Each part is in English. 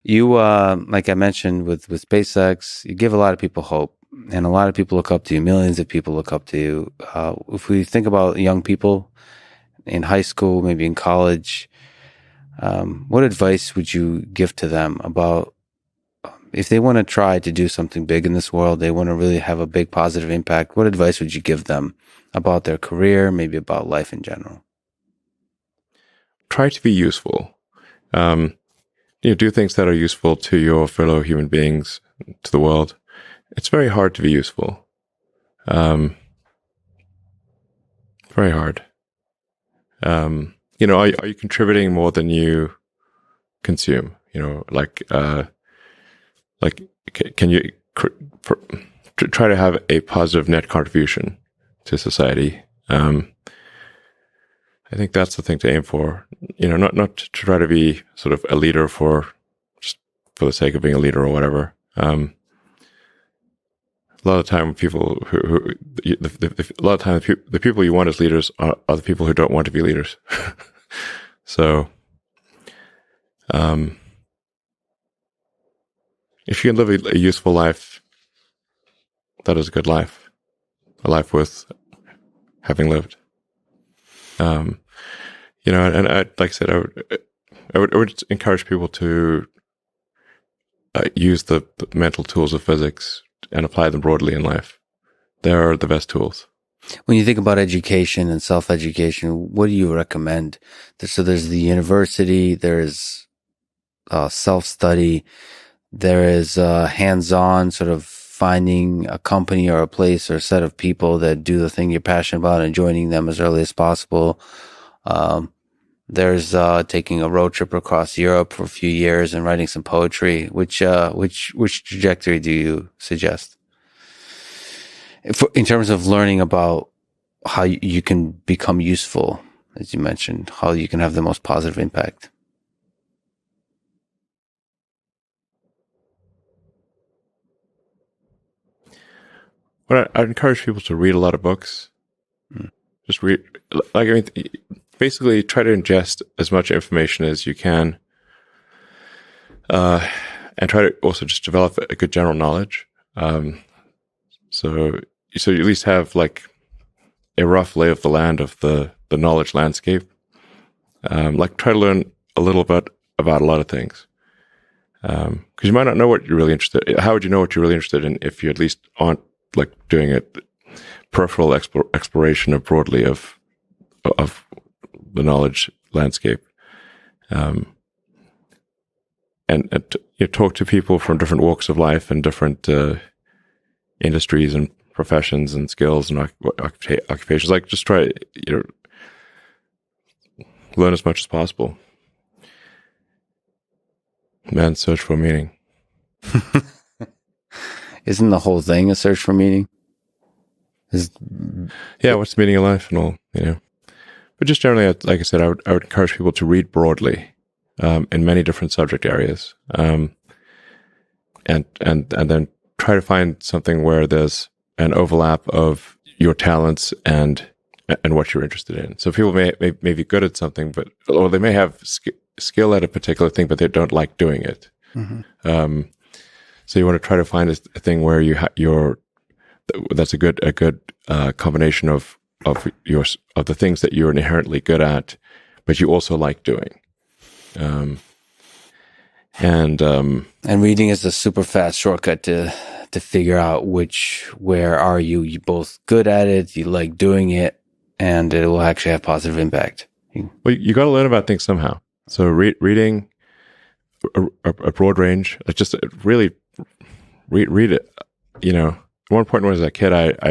You, like I mentioned with SpaceX, you give a lot of people hope, and a lot of people look up to you. Millions of people look up to you. If we think about young people in high school, maybe in college, what advice would you give to them about if they want to try to do something big in this world, they want to really have a big positive impact? What advice would you give them about their career, maybe about life in general? Try to be useful. Do things that are useful to your fellow human beings, to the world. It's very hard to be useful. Very hard. Are you contributing more than you consume? Can you try to have a positive net contribution to society? I think that's the thing to aim for. Not to try to be sort of a leader just for the sake of being a leader or whatever. A lot of time, the people you want as leaders are the people who don't want to be leaders. So, if you can live a useful life, that is a good life, a life worth having lived. And like I said, I would encourage people to use the mental tools of physics and apply them broadly in life. They're the best tools. When you think about education and self-education, what do you recommend? So there's the university, there's self-study, there is hands-on, sort of finding a company or a place or a set of people that do the thing you're passionate about and joining them as early as possible. There's taking a road trip across Europe for a few years and writing some poetry. Which trajectory do you suggest? In terms of learning about how you can become useful, as you mentioned, how you can have the most positive impact. Well, I'd encourage people to read a lot of books. Just read, basically try to ingest as much information as you can, and try to also just develop a good general knowledge. So you at least have like a rough lay of the land of the knowledge landscape. Try to learn a little bit about a lot of things. Because you might not know what you're really interested in. How would you know what you're really interested in if you at least aren't doing a peripheral exploration broadly of the knowledge landscape? And talk to people from different walks of life and different industries and professions and skills and occupations. Just try learn as much as possible. Man's search for meaning. Isn't the whole thing a search for meaning? Yeah, what's the meaning of life and all, But just generally, like I said, I would encourage people to read broadly in many different subject areas, and then try to find something where there's an overlap of your talents and what you're interested in. So people may be good at something, or they may have skill at a particular thing, but they don't like doing it. Mm-hmm. So you want to try to find a thing where that's a good combination of the things that you're inherently good at, but you also like doing. And reading is a super fast shortcut to figure out where are you both good at it, you like doing it, and it will actually have positive impact. Well, you got to learn about things somehow. So reading a broad range, just really read it. At one point when I was a kid, I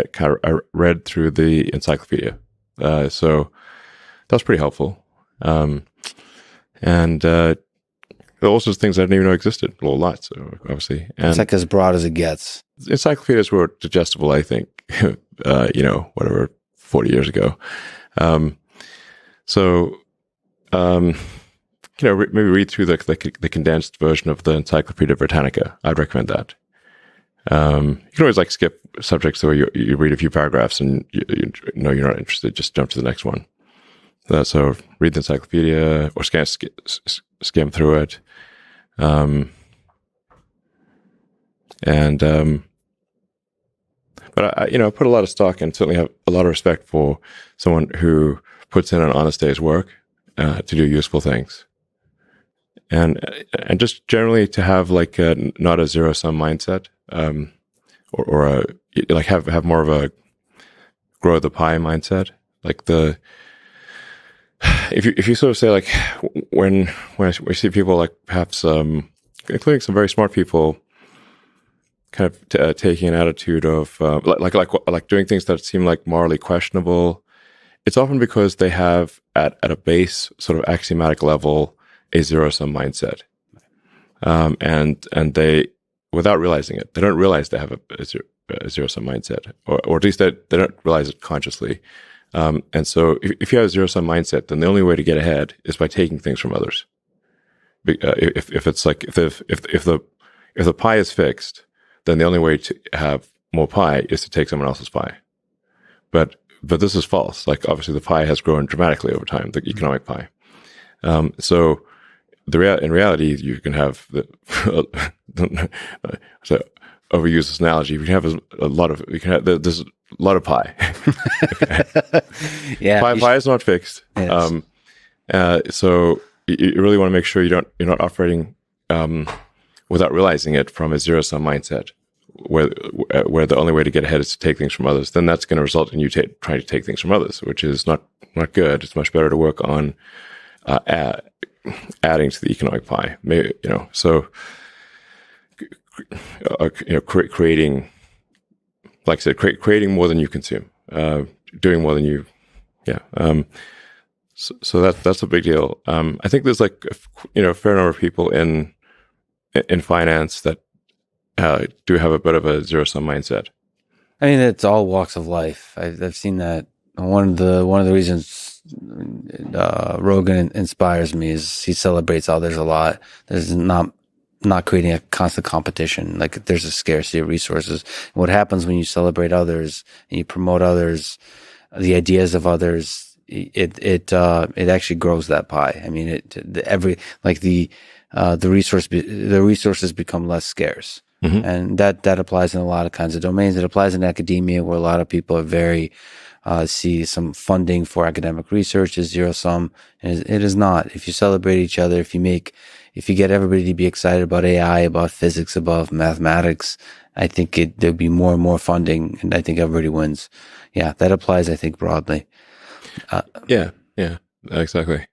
read through the encyclopedia. So that was pretty helpful. And all sorts of things I didn't even know existed. Well, lots, so obviously. And it's like as broad as it gets. Encyclopedias were digestible, I think, 40 years ago. Maybe read through the condensed version of the Encyclopedia Britannica. I'd recommend that. You can always skip subjects where you read a few paragraphs and you know you're not interested, just jump to the next one. So read the encyclopedia or skim through it. And but I put a lot of stock and certainly have a lot of respect for someone who puts in an honest day's work to do useful things, and just generally to have like not a zero sum mindset, or a like have more of a grow the pie mindset. Like if you sort of say like when we see people like perhaps including some very smart people kind of taking an attitude of like doing things that seem like morally questionable, it's often because they have at a base sort of axiomatic level a zero sum mindset, and they, without realizing it, they don't realize they have a zero sum mindset, or at least they don't realize it consciously. And so if you have a zero sum mindset, then the only way to get ahead is by taking things from others. If it's like if the pie is fixed, then the only way to have more pie is to take someone else's pie. But this is false. Like obviously the pie has grown dramatically over time, the economic pie. So in reality, you can have so overuse this analogy. You can have there's a lot of pie. Yeah, pie is not fixed. Yes. So you really want to make sure you're not operating without realizing it from a zero sum mindset, where the only way to get ahead is to take things from others. Then that's going to result in you trying to take things from others, which is not good. It's much better to work on adding to the economic pie. Maybe, so creating, like I said, creating more than you consume, doing more than you, So that's a big deal. I think there's like a fair number of people in finance that do have a bit of a zero sum mindset. I mean, it's all walks of life. I've seen that. One of the reasons Rogan inspires me is he celebrates others a lot. There's not creating a constant competition. Like there's a scarcity of resources. And what happens when you celebrate others and you promote others, the ideas of others, it actually grows that pie. I mean, the resources become less scarce. Mm-hmm. And that applies in a lot of kinds of domains. It applies in academia, where a lot of people are very see some funding for academic research is zero sum. And it is not. If you celebrate each other, if you get everybody to be excited about AI, about physics, about mathematics, I think there'll be more and more funding, and I think everybody wins. Yeah, that applies, I think, broadly. Yeah, exactly.